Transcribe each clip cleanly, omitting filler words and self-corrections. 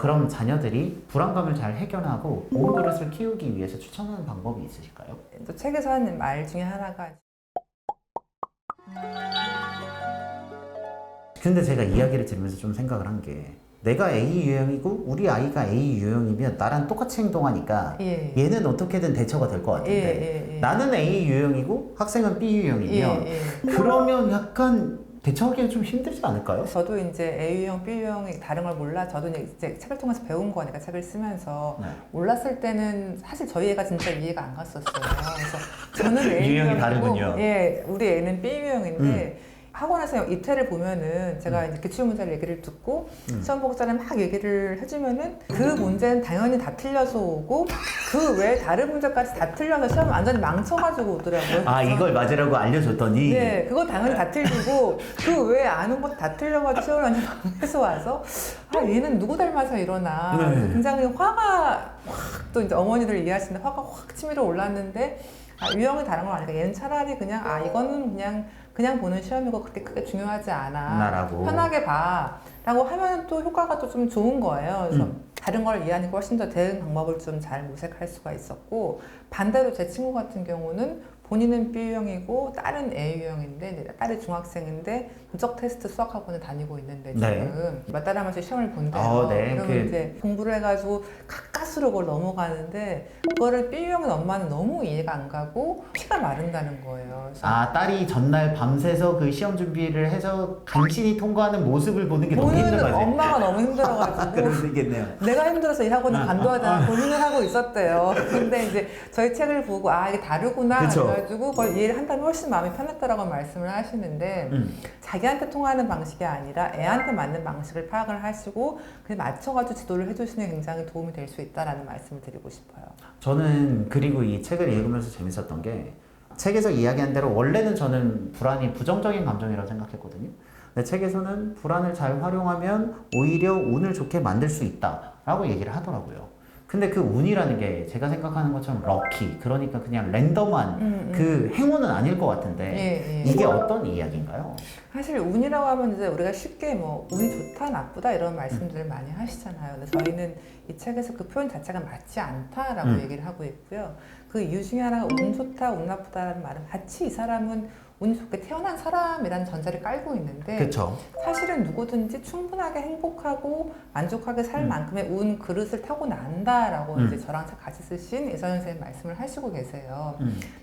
그럼 자녀들이 불안감을 잘 해결하고 온 그릇을 키우기 위해서 추천하는 방법이 있으실까요? 또 책에서 하는 말 중에 하나가 근데 제가 이야기를 들으면서 좀 생각을 한 게 내가 A 유형이고 우리 아이가 A 유형이면 나랑 똑같이 행동하니까 예. 얘는 어떻게든 대처가 될 것 같은데 나는 A 유형이고 학생은 B 유형이면 그러면 약간 대처하기가 좀 힘들지 않을까요? 저도 이제 A유형, B유형이 다른 걸 몰라. 저도 이제 책을 통해서 배운 거니까 책을 쓰면서 네. 몰랐을 때는 사실 저희 애가 진짜 이해가 안 갔었어요. 그래서 저는 A 유형이 유형이고, 다르군요. 예, 우리 애는 B 유형인데. 학원에서 입태를 보면은 제가 이제 기출문제를 얘기를 듣고 시험 보고자를 막 얘기를 해주면은 그 문제는 당연히 다 틀려서 오고 그 외에 다른 문제까지 다 틀려서 시험 완전히 망쳐가지고 오더라고요. 아, 이걸 맞으라고 알려줬더니 네, 그거 당연히 다 틀리고 그 외에 아는 것 다 틀려가지고 시험을 완전 망해서 와서 아 얘는 누구 닮아서 이러나 네. 굉장히 화가 확 또 이제 어머니들 이해하시는 화가 확 치밀어 올랐는데 아, 유형이 다른 건 아니까 얘는 차라리 그냥 아 이거는 그냥 보는 시험이고 그렇게 크게 중요하지 않아 나라고. 편하게 봐 라고 하면 또 효과가 또 좀 좋은 거예요. 그래서 다른 걸 이해하니까 훨씬 더 대응 방법을 좀 잘 모색할 수가 있었고 반대로 제 친구 같은 경우는 본인은 B유형이고 딸은 A유형인데 딸이 중학생인데 누적 테스트 수학학원을 다니고 있는데 지금 몇 달 하면서 시험을 본대요. 네. 그러면 이제 공부를 해가지고 가까스로 그걸 넘어가는데 그거를 B유형인 엄마는 너무 이해가 안 가고 피가 마른다는 거예요. 그래서 아, 딸이 전날 밤새서 그 시험 준비를 해서 간신히 통과하는 모습을 보는 게 너무 보는 힘든 거지. 엄마가 너무 힘들어가지고 그럴 수 있겠네요. 내가 힘들어서 이 학원을 간도하자 고민을 하고 있었대요. 근데 이제 저희 책을 보고 아 이게 다르구나 그쵸. 그래가지고 그걸 이해를 한다면 훨씬 마음이 편했다라고 말씀을 하시는데 자기한테 통하는 방식이 아니라 애한테 맞는 방식을 파악을 하시고 그에 맞춰가지고 지도를 해주시는 게 굉장히 도움이 될 수 있다라는 말씀을 드리고 싶어요. 저는 그리고 이 책을 읽으면서 재밌었던 게 책에서 이야기한 대로 원래는 저는 불안이 부정적인 감정이라고 생각했거든요. 근데 책에서는 불안을 잘 활용하면 오히려 운을 좋게 만들 수 있다라고 얘기를 하더라고요. 근데 그 운이라는 게 제가 생각하는 것처럼 럭키, 그러니까 그냥 랜덤한 그 행운은 아닐 것 같은데 이게 어떤 이야기인가요? 사실 운이라고 하면 이제 우리가 쉽게 뭐 운이 좋다 나쁘다 이런 말씀들을 많이 하시잖아요. 근데 저희는 이 책에서 그 표현 자체가 맞지 않다라고 얘기를 하고 있고요. 그 이유 중에 하나가 운 좋다, 운 나쁘다라는 말은 마치 이 사람은 운이 좋게 태어난 사람이라는 전제를 깔고 있는데 그렇죠. 사실은 누구든지 충분하게 행복하고 만족하게 살 만큼의 운 그릇을 타고 난다라고 이제 저랑 같이 쓰신 이서연 선생님 말씀을 하시고 계세요.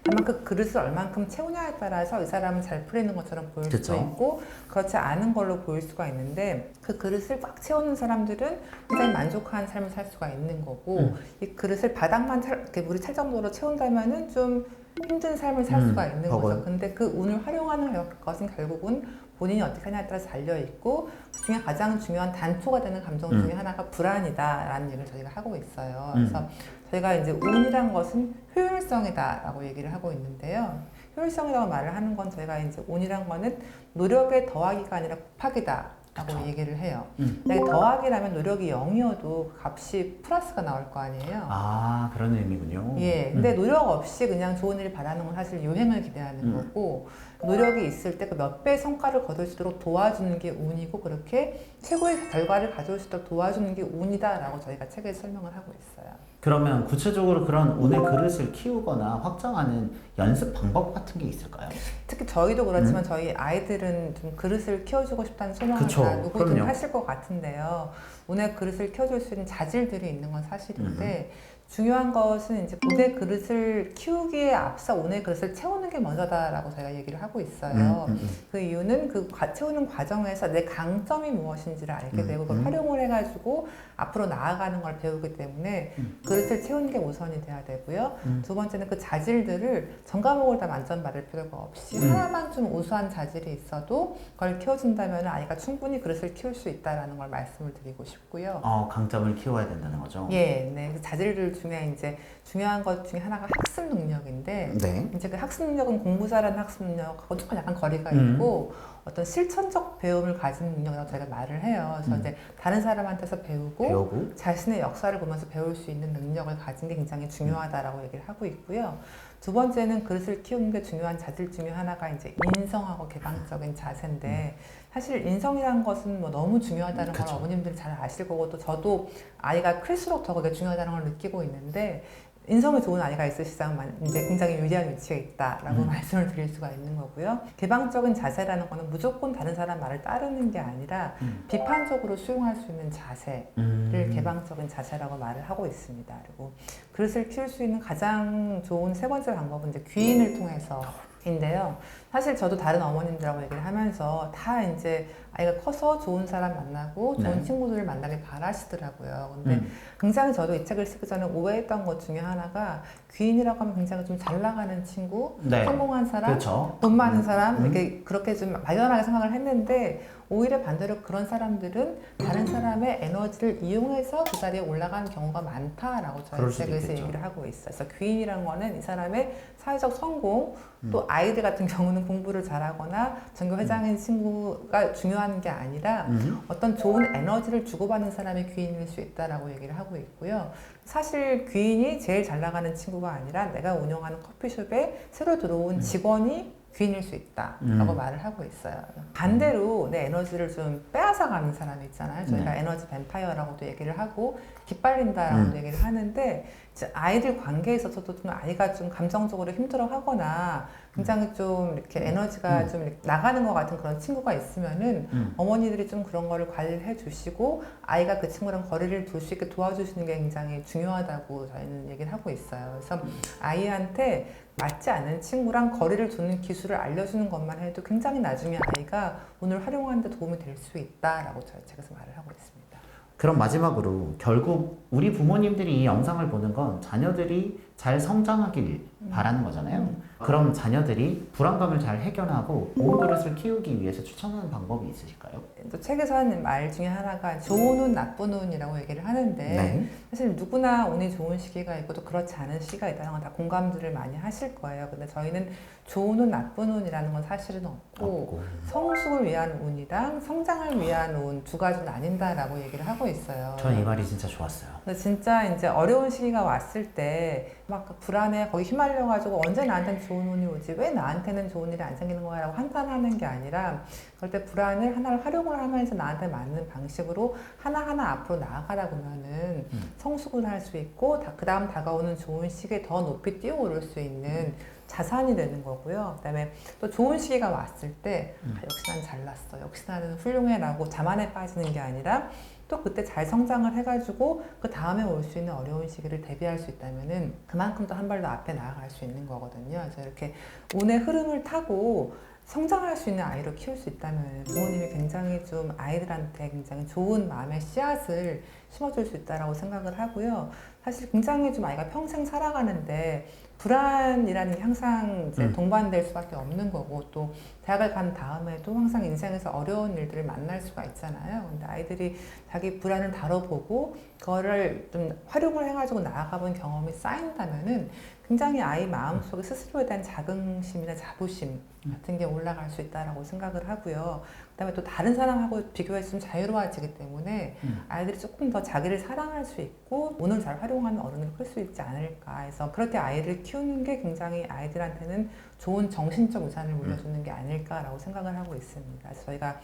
다만 그 그릇을 얼만큼 채우냐에 따라서 이 사람은 잘 풀리는 것처럼 보일 그쵸. 수도 있고 그렇지 않은 걸로 보일 수가 있는데 그 그릇을 꽉 채우는 사람들은 굉장히 만족한 삶을 살 수가 있는 거고 이 그릇을 바닥만 이렇게 물이 찰 정도로 채운다면은 좀 힘든 삶을 살 수가 있는 거죠. 근데 그 운을 활용하는 것은 결국은 본인이 어떻게 하냐에 따라서 달려있고 그 중에 가장 중요한 단초가 되는 감정 중에 하나가 불안이다라는 얘기를 저희가 하고 있어요. 그래서 저희가 이제 운이란 것은 효율성이다라고 얘기를 하고 있는데요. 효율성이라고 말을 하는 건 저희가 이제 운이란 거는 노력의 더하기가 아니라 곱하기다. 라고 얘기를 해요. 만약에 더하기라면 노력이 0이어도 그 값이 플러스가 나올 거 아니에요. 아, 그런 의미군요. 예, 근데 노력 없이 그냥 좋은 일 바라는 건 사실 요행을 기대하는 거고 노력이 있을 때 그 몇 배의 성과를 거둘 수 있도록 도와주는 게 운이고 그렇게 최고의 결과를 가져올 수 있도록 도와주는 게 운이다라고 저희가 책에서 설명을 하고 있어요. 그러면 구체적으로 그런 운의 그릇을 키우거나 확장하는 연습 방법 같은 게 있을까요? 특히 저희도 그렇지만 저희 아이들은 좀 그릇을 키워주고 싶다는 소명을 그쵸, 다 누구든 그럼요. 하실 것 같은데요. 운의 그릇을 키워줄 수 있는 자질들이 있는 건 사실인데 중요한 것은 이제 운의 그릇을 키우기에 앞서 운의 그릇을 채우는 게 먼저다라고 저희가 얘기를 하고 있어요. 그 이유는 그 채우는 과정에서 내 강점이 무엇인지를 알게 되고 그걸 활용을 해가지고 앞으로 나아가는 걸 배우기 때문에 그릇을 채우는 게 우선이 돼야 되고요. 두 번째는 그 자질들을 전 과목을 다 만점 받을 필요가 없이 하나만 좀 우수한 자질이 있어도 그걸 키워준다면 아이가 충분히 그릇을 키울 수 있다라는 걸 말씀을 드리고 싶고요. 강점을 키워야 된다는 거죠. 예, 네. 그 자질들 중에 이제 중요한 것 중에 하나가 학습 능력인데, 네. 이제 그 학습 능력은 공부 잘하는 학습 능력하고 조금 약간 거리가 있고, 어떤 실천적 배움을 가진 능력이라고 저희가 말을 해요. 그래서 이제 다른 사람한테서 배우고, 자신의 역사를 보면서 배울 수 있는 능력을 가진 게 굉장히 중요하다라고 얘기를 하고 있고요. 두 번째는 그릇을 키우는 게 중요한 자질 중에 하나가 이제 인성하고 개방적인 자세인데 사실 인성이라는 것은 뭐 너무 중요하다는 걸 그쵸. 어머님들이 잘 아실 거고 또 저도 아이가 클수록 더 그게 중요하다는 걸 느끼고 있는데 인성이 좋은 아이가 있으시다면 이제 굉장히 유리한 위치에 있다라고 말씀을 드릴 수가 있는 거고요. 개방적인 자세라는 거는 무조건 다른 사람 말을 따르는 게 아니라 비판적으로 수용할 수 있는 자세를 개방적인 자세라고 말을 하고 있습니다. 그리고 그릇을 키울 수 있는 가장 좋은 세 번째 방법은 이제 귀인을 통해서인데요. 사실 저도 다른 어머님들하고 얘기를 하면서 다 이제 아이가 커서 좋은 사람 만나고 좋은 네. 친구들을 만나길 바라시더라고요. 근데 굉장히 저도 이 책을 쓰기 전에 오해했던 것 중에 하나가 귀인이라고 하면 굉장히 좀 잘 나가는 친구, 네. 성공한 사람, 그렇죠. 돈 많은 사람 이렇게 그렇게 좀 막연하게 생각을 했는데 오히려 반대로 그런 사람들은 다른 사람의 에너지를 이용해서 그 자리에 올라가는 경우가 많다라고 저희 그럴 수도 책에서 있겠죠. 얘기를 하고 있어요. 그래서 귀인이라는 거는 이 사람의 사회적 성공, 또 아이들 같은 경우는 공부를 잘하거나 전교 회장인 친구가 중요한 게 아니라 어떤 좋은 에너지를 주고받는 사람이 귀인일 수 있다라고 얘기를 하고 있고요. 사실 귀인이 제일 잘 나가는 친구가 아니라 내가 운영하는 커피숍에 새로 들어온 직원이 귀인일 수 있다라고 말을 하고 있어요. 반대로 내 에너지를 좀 빼앗아 가는 사람이 있잖아요. 저희가 네. 에너지 뱀파이어라고도 얘기를 하고 깃발린다라고 얘기를 하는데 이제 아이들 관계에 있어서도 좀 아이가 좀 감정적으로 힘들어하거나 굉장히 좀 이렇게 에너지가 좀 이렇게 나가는 것 같은 그런 친구가 있으면은 어머니들이 좀 그런 거를 관리를 해주시고 아이가 그 친구랑 거리를 둘 수 있게 도와주시는 게 굉장히 중요하다고 저희는 얘기를 하고 있어요. 그래서 아이한테 맞지 않는 친구랑 거리를 두는 기술을 알려주는 것만 해도 굉장히 나중에 아이가 오늘 활용하는 데 도움이 될 수 있다라고 저희 책에서 말을 하고 있습니다. 그럼 마지막으로 결국 우리 부모님들이 이 영상을 보는 건 자녀들이 잘 성장하길 바라는 거잖아요. 그럼 자녀들이 불안감을 잘 해결하고 좋은 그릇을 키우기 위해서 추천하는 방법이 있으실까요? 또 책에서 하는 말 중에 하나가 좋은 운, 나쁜 운이라고 얘기를 하는데 네. 사실 누구나 운이 좋은 시기가 있고 또 그렇지 않은 시기가 있다는 건 다 공감들을 많이 하실 거예요. 근데 저희는 좋은 운, 나쁜 운이라는 건 사실은 없고 성숙을 위한 운이랑 성장을 위한 운 두 가지는 아닌다라고 얘기를 하고 있어요. 전 이 말이 진짜 좋았어요. 근데 진짜 이제 어려운 시기가 왔을 때 막 불안해 거기 휘말려가지고 언제 나한테는 좋은 운이 오지 왜 나한테는 좋은 일이 안 생기는 거야 라고 한탄하는 게 아니라 그럴 때 불안을 하나를 활용을 하면서 나한테 맞는 방식으로 하나하나 앞으로 나아가다 보면은 성숙을 할 수 있고 그 다음 다가오는 좋은 시기에 더 높이 뛰어오를 수 있는 자산이 되는 거고요. 그다음에 또 좋은 시기가 왔을 때 역시 난 잘났어 역시 나는 훌륭해 라고 자만에 빠지는 게 아니라 또 그때 잘 성장을 해가지고 그 다음에 올 수 있는 어려운 시기를 대비할 수 있다면은 그만큼 또 한 발 더 앞에 나아갈 수 있는 거거든요. 그래서 이렇게 운의 흐름을 타고 성장할 수 있는 아이로 키울 수 있다면 부모님이 굉장히 좀 아이들한테 굉장히 좋은 마음의 씨앗을 심어줄 수 있다라고 생각을 하고요. 사실 굉장히 좀 아이가 평생 살아가는데 불안이라는 게 항상 이제 동반될 수밖에 없는 거고 또 대학을 간 다음에도 항상 인생에서 어려운 일들을 만날 수가 있잖아요. 근데 아이들이 자기 불안을 다뤄보고 그거를 좀 활용을 해가지고 나아가본 경험이 쌓인다면은 굉장히 아이 마음속에 스스로에 대한 자긍심이나 자부심 같은 게 올라갈 수 있다라고 생각을 하고요. 그다음에 또 다른 사람하고 비교해서 좀 자유로워지기 때문에 아이들이 조금 더 자기를 사랑할 수 있고 오늘 잘 활용하는 어른을 클 수 있지 않을까 해서 그렇게 아이를 키우는 게 굉장히 아이들한테는 좋은 정신적 유산을 물려주는 게 아닐까라고 생각을 하고 있습니다. 그래서 저희가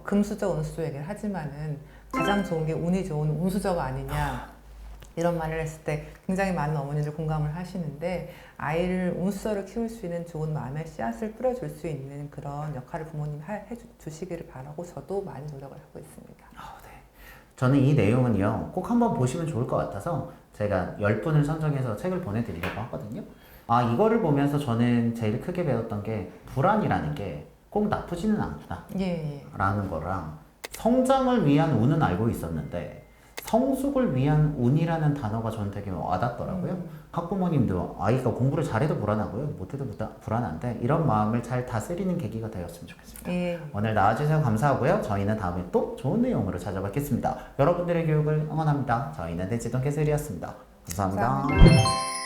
금수저, 은수저 얘기를 하지만은 가장 좋은 게 운이 좋은 운수저가 아니냐 이런 말을 했을 때 굉장히 많은 어머니들 공감을 하시는데 아이를 운수저를 키울 수 있는 좋은 마음의 씨앗을 뿌려줄 수 있는 그런 역할을 부모님이 해주시기를 바라고 저도 많이 노력을 하고 있습니다. 네. 저는 이 내용은요 꼭 한번 보시면 좋을 것 같아서 제가 10분을 선정해서 책을 보내드리려고 하거든요. 이거를 보면서 저는 제일 크게 배웠던 게 불안이라는 게 꼭 나쁘지는 않구나 라는 거랑 성장을 위한 운은 알고 있었는데 성숙을 위한 운이라는 단어가 저는 되게 와닿더라고요. 학부모님도 아이가 공부를 잘해도 불안하고요. 못해도 불안한데 이런 마음을 잘 다스리는 계기가 되었으면 좋겠습니다. 오늘 나와주셔서 감사하고요. 저희는 다음에 또 좋은 내용으로 찾아뵙겠습니다. 여러분들의 교육을 응원합니다. 저희는 대치동 캐슬이었습니다. 감사합니다.